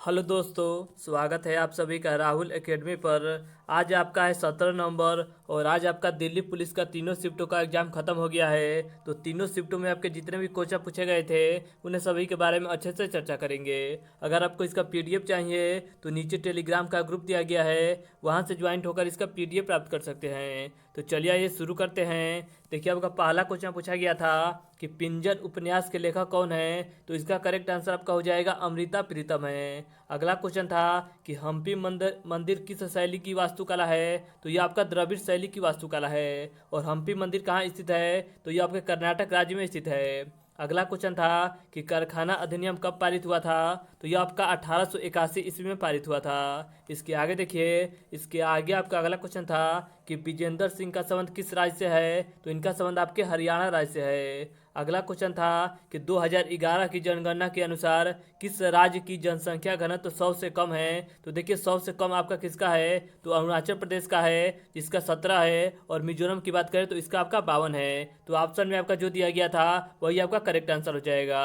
Hello दोस्तों, स्वागत है आप सभी का राहुल एकेडमी पर। आज आपका है 17 नवंबर और आज आपका दिल्ली पुलिस का तीनों शिफ्टों का एग्जाम खत्म हो गया है। तो तीनों शिफ्टों में आपके जितने भी क्वेश्चन पूछे गए थे उन्हें सभी के बारे में अच्छे से चर्चा करेंगे। अगर आपको इसका पीडीएफ चाहिए तो नीचे टेलीग्राम का ग्रुप दिया गया है, वहां से ज्वाइंट होकर इसका पीडीएफ प्राप्त कर सकते हैं। तो चलिए ये शुरू करते हैं। देखिए, आपका पहला क्वेश्चन पूछा गया था कि पिंजर उपन्यास के लेखक कौन है। तो इसका करेक्ट आंसर आपका हो जाएगा अमृता प्रीतम है। अगला क्वेश्चन था कि हम्पी मंदिर मंदिर किस शैली की वास्तुकला है। तो ये आपका द्रविड़ शैली की वास्तुकला है। और हम्पी मंदिर कहाँ स्थित है। तो ये आपके कर्नाटक राज्य में स्थित है। अगला क्वेश्चन था कि कारखाना अधिनियम कब पारित हुआ था। तो यह आपका 1881 ईस्वी में पारित हुआ था। इसके आगे देखिए, इसके आगे आपका अगला क्वेश्चन था कि विजेंद्र सिंह का संबंध किस राज्य से है। तो इनका संबंध आपके हरियाणा राज्य से है। अगला क्वेश्चन था कि 2011 की जनगणना के अनुसार किस राज्य की जनसंख्या घनत्व 100 से कम है। तो देखिए, 100 से कम आपका किसका है। तो अरुणाचल प्रदेश का है, जिसका 17 है। और मिजोरम की बात करें तो इसका आपका 52 है। तो ऑप्शन में आपका जो दिया गया था वही आपका करेक्ट आंसर हो जाएगा।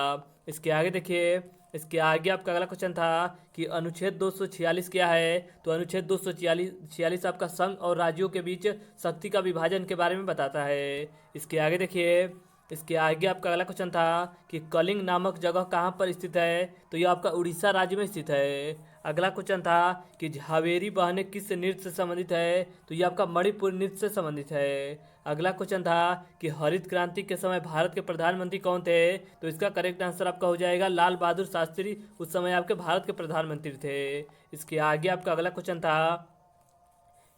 इसके आगे देखिए, इसके आगे आपका अगला क्वेश्चन था कि अनुच्छेद 246 क्या है। तो अनुच्छेद 246 आपका संघ और राज्यों के बीच शक्ति का विभाजन के बारे में बताता है। इसके आगे देखिए, इसके आगे आपका अगला क्वेश्चन था कि कलिंग नामक जगह कहाँ पर स्थित है। तो यह आपका उड़ीसा राज्य में स्थित है। अगला क्वेश्चन था कि झावेरी बहने किस नृत्य से संबंधित है। तो यह आपका मणिपुर नृत्य से संबंधित है। अगला क्वेश्चन था कि हरित क्रांति के समय भारत के प्रधानमंत्री कौन थे। तो इसका करेक्ट आंसर आपका हो जाएगा लाल बहादुर शास्त्री, उस समय आपके भारत के प्रधानमंत्री थे। इसके आगे आपका अगला क्वेश्चन था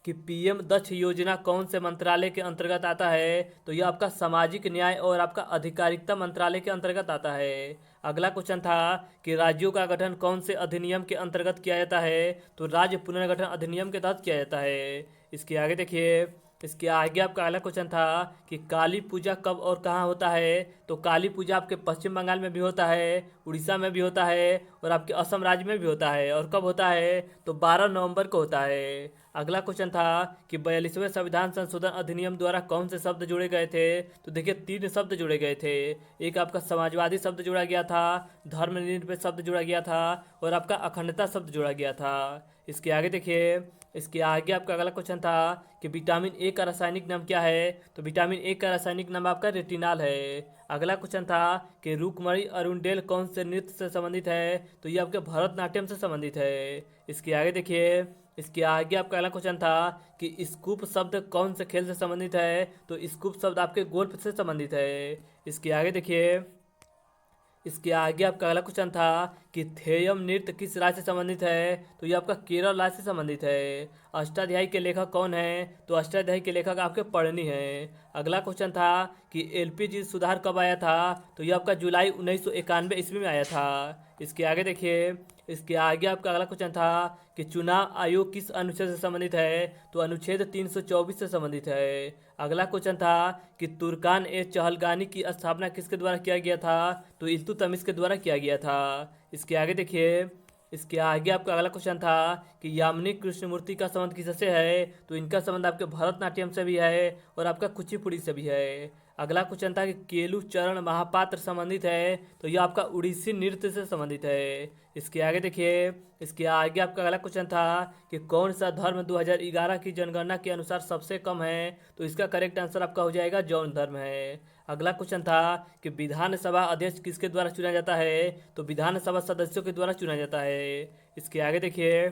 कि पीएम दक्ष योजना कौन से मंत्रालय के अंतर्गत आता है। तो यह आपका सामाजिक न्याय और आपका अधिकारिता मंत्रालय के अंतर्गत आता है। अगला क्वेश्चन था कि राज्यों का गठन कौन से अधिनियम के अंतर्गत किया जाता है। तो राज्य पुनर्गठन अधिनियम के तहत किया जाता है। इसके आगे देखिए, इसके आगे आपका अगला क्वेश्चन था कि काली पूजा कब और कहाँ होता है। तो काली पूजा आपके पश्चिम बंगाल में भी होता है, उड़ीसा में भी होता है और आपके असम राज्य में भी होता है। और कब होता है। तो 12 नवंबर को होता है। अगला क्वेश्चन था कि 42वें संविधान संशोधन अधिनियम द्वारा कौन से शब्द जोड़े गए थे। तो देखिए, 3 शब्द जोड़े गए थे। एक आपका समाजवादी शब्द जोड़ा गया था, धर्मनिरपेक्ष शब्द जोड़ा गया था और आपका अखंडता शब्द जोड़ा गया था। इसके आगे देखिए, इसके आगे आपका अगला क्वेश्चन था कि विटामिन ए का रासायनिक नाम क्या है। तो विटामिन ए का रासायनिक नाम आपका रेटिनाल है। अगला क्वेश्चन था कि रुक्मणी अरुंडेल कौन से नृत्य से संबंधित है। तो ये आपके भरतनाट्यम से संबंधित है। इसके आगे देखिए, इसके आगे आपका अगला क्वेश्चन था कि स्कूप शब्द कौन से खेल से संबंधित है। तो स्कूप शब्द आपके गोल्फ से संबंधित है। इसके आगे देखिए, इसके आगे आपका अगला क्वेश्चन था कि थेयम नृत्य किस राज्य से संबंधित है। तो ये आपका केरल राज्य से संबंधित है। अष्टाध्यायी के लेखक कौन है। तो अष्टाध्यायी के लेखक आपके पढ़नी है। अगला क्वेश्चन था कि एलपीजी सुधार कब आया था। तो ये आपका जुलाई 1991 ईस्वी में आया था। इसके आगे देखिए, इसके आगे आपका अगला क्वेश्चन था कि चुनाव आयोग किस अनुच्छेद से संबंधित है। तो अनुच्छेद 324 से संबंधित है। अगला क्वेश्चन था कि तुर्कान ए चहलगानी की स्थापना किसके द्वारा किया गया था। तो इल्तुतमिश के द्वारा किया गया था। इसके आगे देखिए, इसके आगे आपका अगला क्वेश्चन था कि यामिनी कृष्णमूर्ति का संबंध किससे है। तो इनका संबंध आपके भरतनाट्यम से भी है और आपका कुचिपुड़ी से भी है। अगला क्वेश्चन था कि केलू चरण महापात्र संबंधित है। तो यह आपका उड़ीसी नृत्य से संबंधित है। इसके आगे देखिए, इसके आगे आपका अगला क्वेश्चन था कि कौन सा धर्म 2011 की जनगणना के अनुसार सबसे कम है। तो इसका करेक्ट आंसर आपका हो जाएगा जौन धर्म है। अगला क्वेश्चन था कि विधानसभा अध्यक्ष किसके द्वारा चुना जाता है। तो विधानसभा सदस्यों के द्वारा चुना जाता है। इसके आगे देखिए,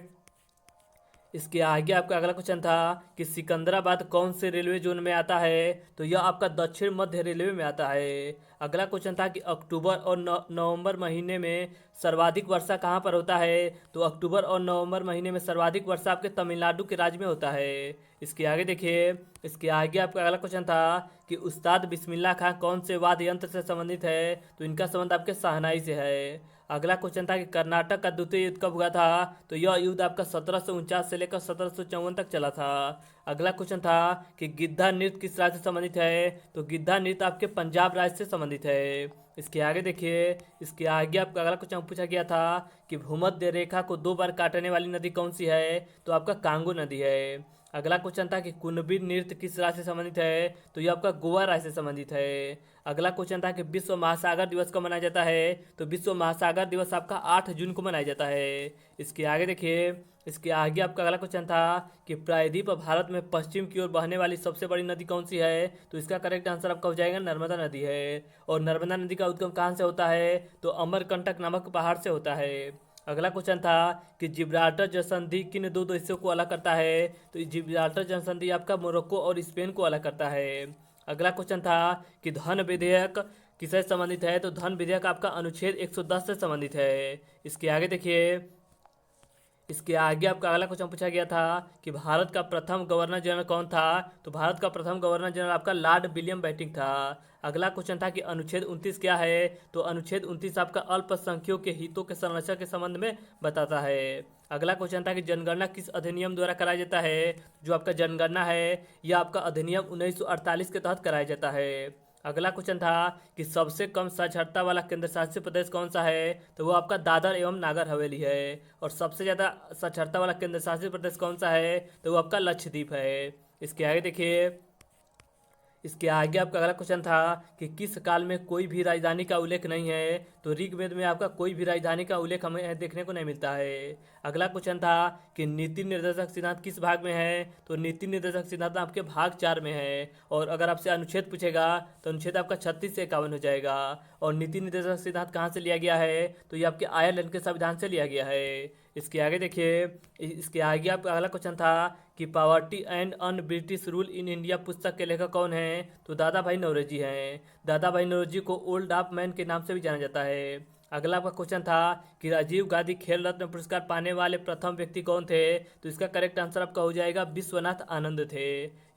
इसके आगे आपका अगला क्वेश्चन था कि सिकंदराबाद कौन से रेलवे जोन में आता है। तो यह आपका दक्षिण मध्य रेलवे में आता है। अगला क्वेश्चन था कि अक्टूबर और नवंबर महीने में सर्वाधिक वर्षा कहाँ पर होता है। तो अक्टूबर और नवंबर महीने में सर्वाधिक वर्षा आपके तमिलनाडु के राज्य में होता है। इसके आगे देखिए, इसके आगे आपका अगला क्वेश्चन था कि उस्ताद बिस्मिल्लाह खां कौन से वाद्य यंत्र से संबंधित है। तो इनका संबंध आपके शहनाई से है। अगला क्वेश्चन था कि कर्नाटक का द्वितीय युद्ध कब हुआ था। तो यह युद्ध आपका 1749 से लेकर 1754 तक चला था। अगला क्वेश्चन था कि गिद्धा नृत्य किस राज्य से संबंधित है। तो गिद्धा नृत्य आपके पंजाब राज्य से संबंधित है। इसके आगे देखिए, इसके आगे आपका अगला क्वेश्चन पूछा गया था कि भूमध्य रेखा को 2 बार काटने वाली नदी कौन सी है। तो आपका कांगो नदी है। अगला क्वेश्चन था कि कुंभी नृत्य किस राज्य से संबंधित है, तो ये आपका गोवा राज्य से संबंधित है। अगला क्वेश्चन था कि विश्व महासागर दिवस कब मनाया जाता है, तो विश्व महासागर दिवस आपका 8 जून को मनाया जाता है। इसके आगे देखिए, इसके आगे आपका अगला क्वेश्चन था कि प्रायद्वीप भारत में पश्चिम की ओर बहने वाली सबसे बड़ी नदी कौन सी है, तो इसका करेक्ट आंसर आपका हो जाएगा नर्मदा नदी है। और नर्मदा नदी का उद्गम कहाँ से होता है, तो अमरकंटक नामक पहाड़ से होता है। अगला क्वेश्चन था कि जिब्राल्टर जलसंधि किन दो देशों को अलग करता है, तो जिब्राल्टर जलसंधि आपका मोरक्को और स्पेन को अलग करता है। अगला क्वेश्चन था कि धन विधेयक किससे संबंधित है, तो धन विधेयक आपका अनुच्छेद 110 से संबंधित है। इसके आगे देखिए, इसके आगे आपका अगला क्वेश्चन पूछा गया था कि भारत का प्रथम गवर्नर जनरल कौन था, तो भारत का प्रथम गवर्नर जनरल आपका लॉर्ड विलियम बेंटिक था। अगला क्वेश्चन था कि अनुच्छेद 29 क्या है, तो अनुच्छेद 29 आपका अल्पसंख्यकों के हितों के संरक्षण के संबंध में बताता है। अगला क्वेश्चन था कि जनगणना किस अधिनियम द्वारा कराया जाता है, जो आपका जनगणना है यह आपका अधिनियम 1948 के तहत कराया जाता है। अगला क्वेश्चन था कि सबसे कम साक्षरता वाला केंद्र शासित प्रदेश कौन सा है, तो वो आपका दादर एवं नागर हवेली है। और सबसे ज़्यादा साक्षरता वाला केंद्र शासित प्रदेश कौन सा है, तो वो आपका लक्षद्वीप है। इसके आगे देखिए, इसके आगे आपका अगला क्वेश्चन था कि किस काल में कोई भी राजधानी का उल्लेख नहीं है, तो ऋग्वेद में आपका कोई भी राजधानी का उल्लेख हमें देखने को नहीं मिलता है। अगला क्वेश्चन था कि नीति निर्देशक सिद्धांत किस भाग में है, तो नीति निर्देशक सिद्धांत आपके भाग 4 में है। और अगर आपसे अनुच्छेद पूछेगा तो अनुच्छेद आपका 36 से 51 हो जाएगा। और नीति निर्देशक सिद्धांत कहाँ से लिया गया है, तो ये आपके आयरलैंड के संविधान से लिया गया है। इसके आगे देखिए, इसके आगे आपका अगला क्वेश्चन था कि poverty and un British rule in India पुस्तक के लेखक कौन है, तो दादा भाई नौरोजी हैं। दादा भाई नौरोजी को ओल्ड ऑफ मैन के नाम से भी जाना जाता है। अगला आपका क्वेश्चन था कि राजीव गांधी खेल रत्न पुरस्कार पाने वाले प्रथम व्यक्ति कौन थे, तो इसका करेक्ट आंसर आपका हो जाएगा विश्वनाथ आनंद थे।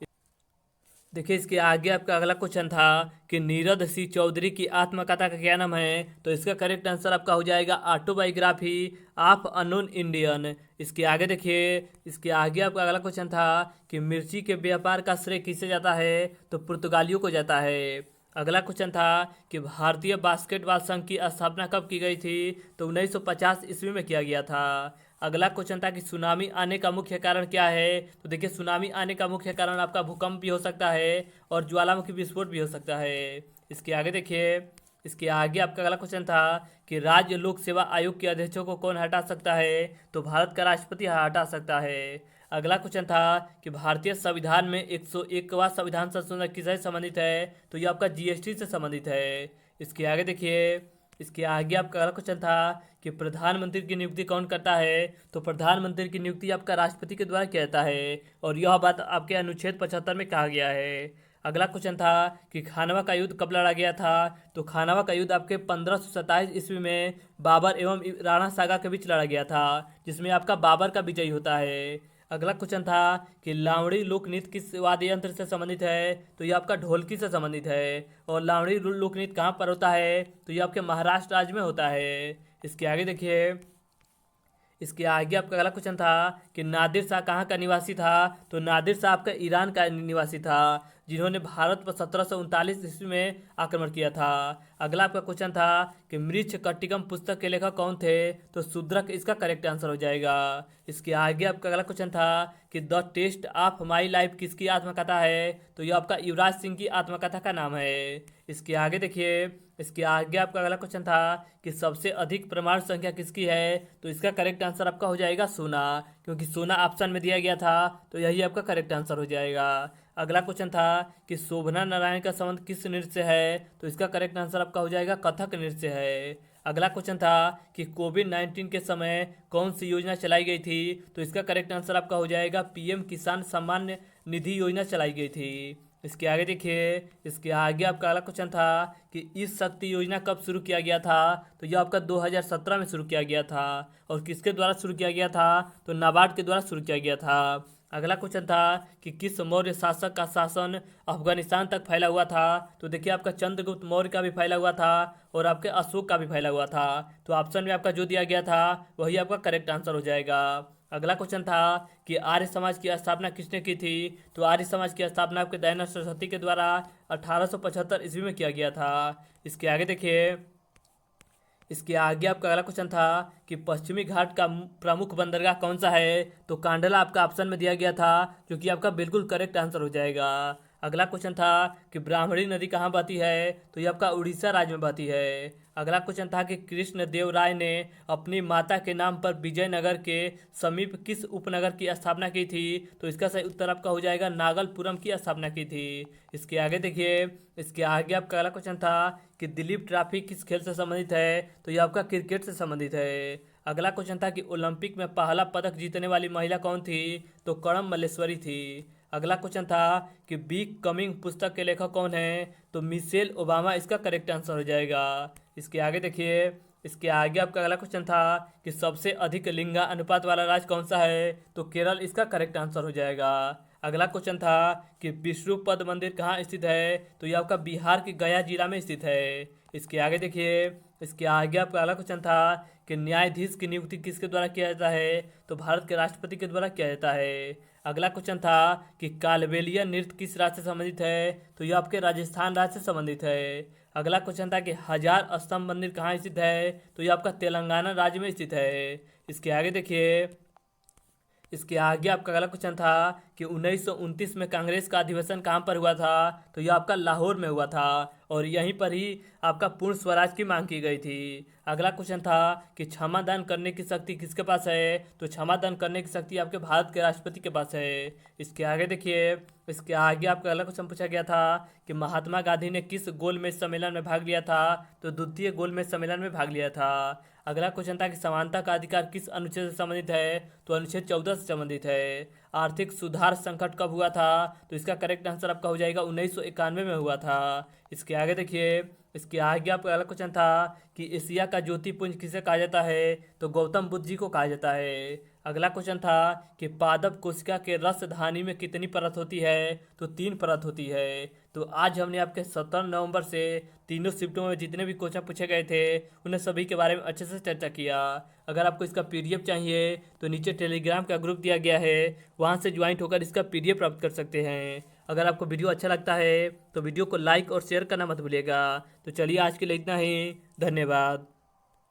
देखिए, इसके आगे आपका अगला क्वेश्चन था कि नीरद सी चौधरी की आत्मकथा का क्या नाम है, तो इसका करेक्ट आंसर आपका हो जाएगा ऑटोबायोग्राफी ऑफ अननोन इंडियन। इसके आगे देखिए, इसके आगे आपका अगला क्वेश्चन था कि मिर्ची के व्यापार का श्रेय किसे जाता है, तो पुर्तगालियों को जाता है। अगला क्वेश्चन था कि भारतीय बास्केटबॉल संघ की स्थापना कब की गई थी, तो 1950 ईस्वी में किया गया था। अगला क्वेश्चन था कि सुनामी आने का मुख्य कारण क्या है, तो देखिए सुनामी आने का मुख्य कारण आपका भूकंप भी हो सकता है और ज्वालामुखी विस्फोट भी हो सकता है। इसके आगे देखिए, इसके आगे आपका अगला क्वेश्चन था कि राज्य लोक सेवा आयोग के अध्यक्षों को कौन हटा सकता है, तो भारत का राष्ट्रपति हटा सकता है। अगला क्वेश्चन था कि भारतीय संविधान में 101वां संविधान संशोधन किससे संबंधित है, तो ये आपका जीएसटी से संबंधित है। इसके आगे देखिए, इसके आगे आपका अगला क्वेश्चन था कि प्रधानमंत्री की नियुक्ति कौन करता है, तो प्रधानमंत्री की नियुक्ति आपका राष्ट्रपति के द्वारा किया जाता है। और यह बात आपके अनुच्छेद 75 में कहा गया है। अगला क्वेश्चन था कि खानवा का युद्ध कब लड़ा गया था, तो खानवा का युद्ध आपके 1527 ईस्वी में बाबर एवं राणा सागा के बीच लड़ा गया था, जिसमें आपका बाबर का विजयी होता है। अगला क्वेश्चन था कि लावणी लोक नृत्य किस वाद्य यंत्र से संबंधित है, तो ये आपका ढोलकी से संबंधित है। और लावणी लोक नृत्य कहाँ पर होता है, तो ये आपके महाराष्ट्र राज्य में होता है। इसके आगे देखिए, इसके आगे आपका अगला क्वेश्चन था कि नादिर शाह कहाँ का निवासी था, तो नादिर शाह आपका ईरान का निवासी था, जिन्होंने भारत पर 1739 ईस्वी में आक्रमण किया था। अगला आपका क्वेश्चन था कि मृच्छ कट्टिकम पुस्तक के लेखक कौन थे, तो शूद्रक इसका करेक्ट आंसर हो जाएगा। इसके आगे आपका अगला क्वेश्चन था कि the test of my life किसकी आत्मकथा है, तो ये आपका युवराज सिंह की आत्मकथा का नाम है। इसके आगे देखिए, इसके आगे आपका अगला क्वेश्चन था कि सबसे अधिक परमाणु संख्या किसकी है, तो इसका करेक्ट आंसर आपका हो जाएगा सोना, क्योंकि सोना ऑप्शन में दिया गया था, तो यही आपका करेक्ट आंसर हो जाएगा। अगला क्वेश्चन था कि शोभना नारायण का संबंध किस नृत्य से है, तो इसका करेक्ट आंसर आपका हो जाएगा कथक नृत्य से है। अगला क्वेश्चन था कि कोविड-19 के समय कौन सी योजना चलाई गई थी, तो इसका करेक्ट आंसर आपका हो जाएगा पीएम किसान सम्मान निधि योजना चलाई गई थी। इसके आगे देखिए, इसके आगे आपका अगला क्वेश्चन था कि इस शक्ति योजना कब शुरू किया गया था, तो यह आपका 2017 में शुरू किया गया था। और किसके द्वारा शुरू किया गया था, तो नाबार्ड के द्वारा शुरू किया गया था। अगला क्वेश्चन था कि किस मौर्य शासक का शासन अफगानिस्तान तक फैला हुआ था, तो देखिए आपका चंद्रगुप्त मौर्य का भी फैला हुआ था और आपके अशोक का भी फैला हुआ था। तो ऑप्शन में आपका जो दिया गया था वही आपका करेक्ट आंसर हो जाएगा। अगला क्वेश्चन था कि आर्य समाज की स्थापना किसने की थी, तो आर्य समाज की स्थापना आपके दयानंद सरस्वती के द्वारा 1875 ईस्वी में किया गया था। इसके आगे देखिए, इसके आगे आपका अगला क्वेश्चन था कि पश्चिमी घाट का प्रमुख बंदरगाह कौन सा है, तो कांडला आपका ऑप्शन में दिया गया था, जो कि आपका बिल्कुल करेक्ट आंसर हो जाएगा। अगला क्वेश्चन था कि ब्राह्मणी नदी कहाँ बहती है, तो ये आपका उड़ीसा राज्य में बहती है। अगला क्वेश्चन था कि कृष्ण देव राय ने अपनी माता के नाम पर विजयनगर के समीप किस उपनगर की स्थापना की थी, तो इसका सही उत्तर आपका हो जाएगा नागलपुरम की स्थापना की थी। इसके आगे देखिए, इसके आगे आपका अगला क्वेश्चन था कि दिलीप ट्रॉफी किस खेल से संबंधित है, तो ये आपका क्रिकेट से संबंधित है। अगला क्वेश्चन था कि ओलंपिक में पहला पदक जीतने वाली महिला कौन थी, तो कड़म मल्लेश्वरी थी। अगला क्वेश्चन था कि बी कमिंग पुस्तक के लेखक कौन है, तो मिशेल ओबामा इसका करेक्ट आंसर हो जाएगा। इसके आगे देखिए, इसके आगे आपका अगला क्वेश्चन था कि सबसे अधिक लिंगा अनुपात वाला राज्य कौन सा है, तो केरल इसका करेक्ट आंसर हो जाएगा। अगला क्वेश्चन था कि विष्णुपद मंदिर कहाँ स्थित है, तो यह आपका बिहार के गया जिला में स्थित है। इसके आगे देखिए, इसके आगे आपका अगला क्वेश्चन था कि न्यायाधीश की नियुक्ति किसके द्वारा किया जाता है, तो भारत के राष्ट्रपति के द्वारा किया जाता है। अगला क्वेश्चन था कि कालबेलिया नृत्य किस राज्य से संबंधित है, तो यह आपके राजस्थान राज्य से संबंधित है। अगला क्वेश्चन था कि हजार स्तंभ मंदिर कहाँ स्थित है, तो यह आपका तेलंगाना राज्य में स्थित है। इसके आगे देखिए, इसके आगे आपका अगला क्वेश्चन था कि 1929 में कांग्रेस का अधिवेशन कहाँ पर हुआ था, तो यह आपका लाहौर में हुआ था और यहीं पर ही आपका पूर्ण स्वराज की मांग की गई थी। अगला क्वेश्चन था कि क्षमा दान करने की शक्ति किसके पास है, तो क्षमा दान करने की शक्ति आपके भारत के राष्ट्रपति के पास है। इसके आगे देखिए, इसके आगे आपका अगला क्वेश्चन पूछा गया था कि महात्मा गांधी ने किस गोलमेज सम्मेलन में भाग लिया था, तो द्वितीय गोलमेज सम्मेलन में भाग लिया था। अगला क्वेश्चन था कि समानता का अधिकार किस अनुच्छेद से संबंधित है, तो अनुच्छेद 14 से संबंधित है। आर्थिक सुधार संकट कब हुआ था, तो इसका करेक्ट आंसर आपका हो जाएगा 1991 में हुआ था। इसके आगे देखिए, इसके आगे आपका अगला क्वेश्चन था कि एशिया का ज्योतिपुंज किसे कहा जाता है, तो गौतम बुद्ध जी को कहा जाता है। अगला क्वेश्चन था कि पादप कोशिका के रस धानी में कितनी परत होती है, तो 3 परत होती है। तो आज हमने आपके 17 नवंबर से तीनों शिफ्टों में जितने भी क्वेश्चन पूछे गए थे उन्हें सभी के बारे में अच्छे से चर्चा किया। अगर आपको इसका पीडीएफ चाहिए तो नीचे टेलीग्राम का ग्रुप दिया गया है, वहाँ से ज्वाइंट होकर इसका पीडीएफ प्राप्त कर सकते हैं। अगर आपको वीडियो अच्छा लगता है तो वीडियो को लाइक और शेयर करना मत भूलिएगा। तो चलिए आज के लिए इतना ही, धन्यवाद।